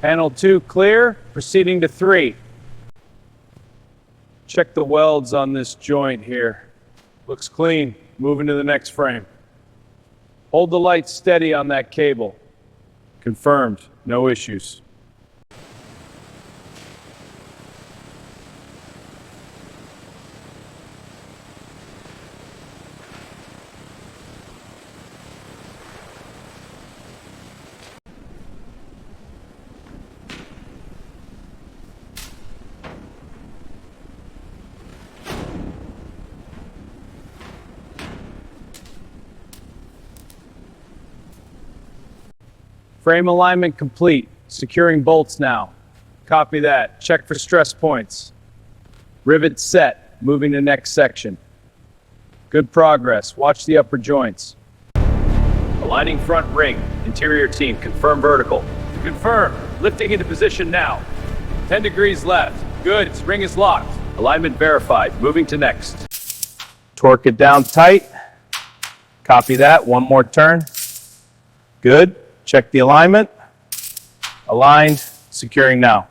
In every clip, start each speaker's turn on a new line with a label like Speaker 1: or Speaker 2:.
Speaker 1: Panel 2 clear, proceeding to 3. Check the welds on this joint here. Looks clean. Moving to the next frame. Hold the light steady on that cable. Confirmed. No issues. Frame alignment complete. Securing bolts now. Copy that. Check for stress points. Rivet set. Moving to next section. Good progress. Watch the upper joints. Aligning front ring. Interior team. Confirm vertical. Confirmed. Lifting into position now. 10 degrees left. Good. Ring is locked. Alignment verified. Moving to next. Torque it down tight. Copy that. One more turn. Good. Check the alignment. Aligned. Securing now.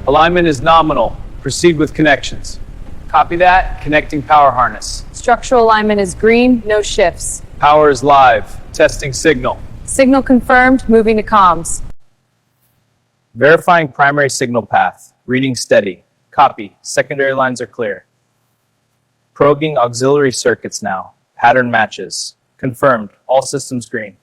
Speaker 1: Alignment is nominal. Proceed with connections. Copy that. Connecting power harness.
Speaker 2: Structural alignment is green, no shifts.
Speaker 1: Power is live. Testing signal.
Speaker 2: Signal confirmed, moving to comms.
Speaker 1: Verifying primary signal path. Reading steady. Copy. Secondary lines are clear. Probing auxiliary circuits now. Pattern matches. Confirmed. All systems green.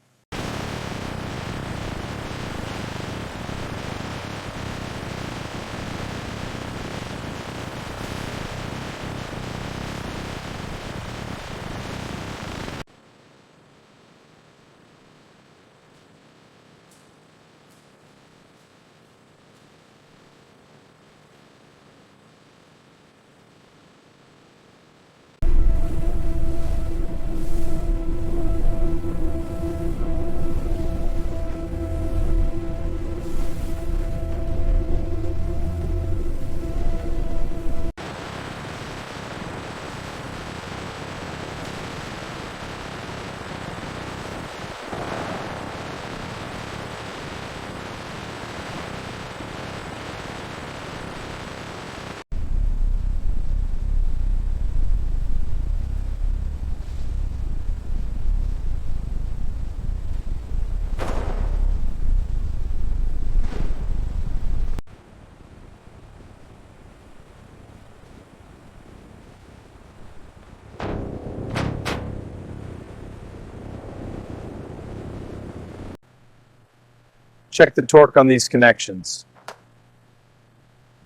Speaker 1: Check the torque on these connections.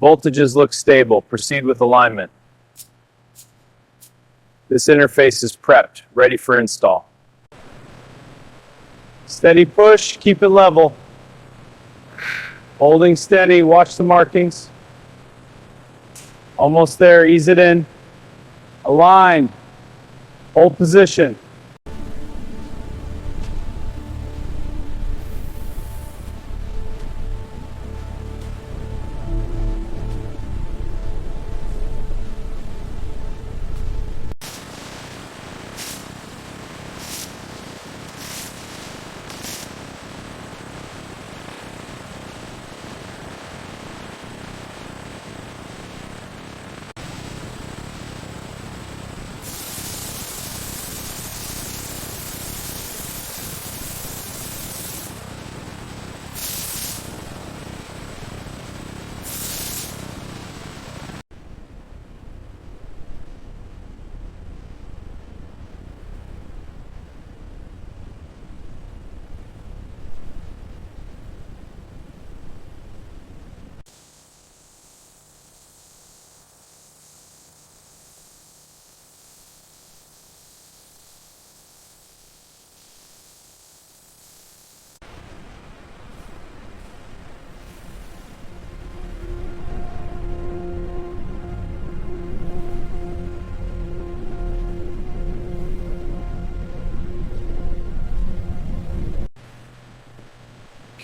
Speaker 1: Voltages look stable. Proceed with alignment. This interface is prepped, ready for install. Steady push, keep it level. Holding steady, watch the markings. Almost there, ease it in. Align. Hold position.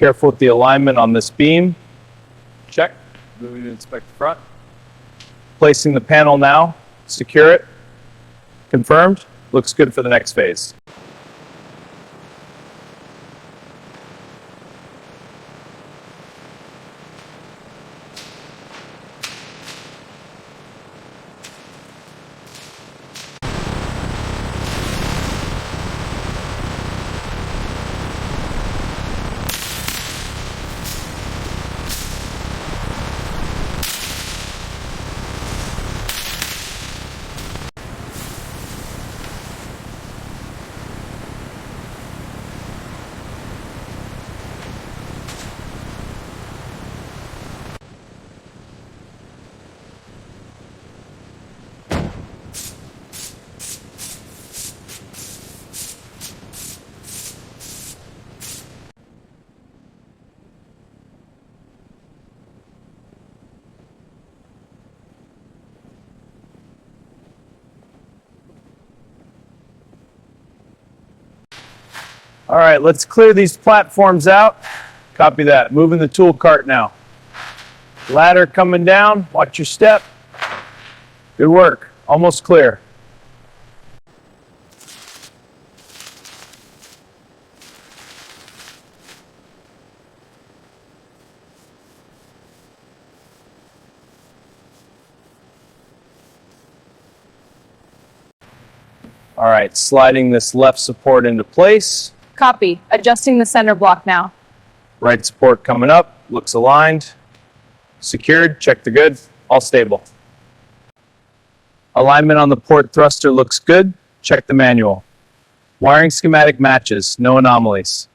Speaker 1: Careful with the alignment on this beam. Check. Moving to inspect the front. Placing the panel now. Secure it. Confirmed. Looks good for the next phase. All right, let's clear these platforms out. Copy that. Moving the tool cart now. Ladder coming down. Watch your step. Good work. Almost clear. All right, sliding this left support into place.
Speaker 2: Copy. Adjusting the center block now.
Speaker 1: Right support coming up. Looks aligned. Secured. Check the good. All stable. Alignment on the port thruster looks good. Check the manual. Wiring schematic matches. No anomalies.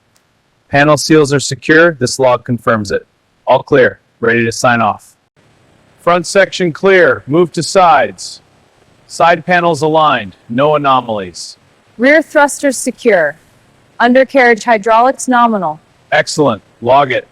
Speaker 1: Panel seals are secure. This log confirms it. All clear. Ready to sign off. Front section clear. Move to sides. Side panels aligned. No anomalies.
Speaker 2: Rear thrusters secure. Undercarriage hydraulics nominal.
Speaker 1: Excellent. Log it.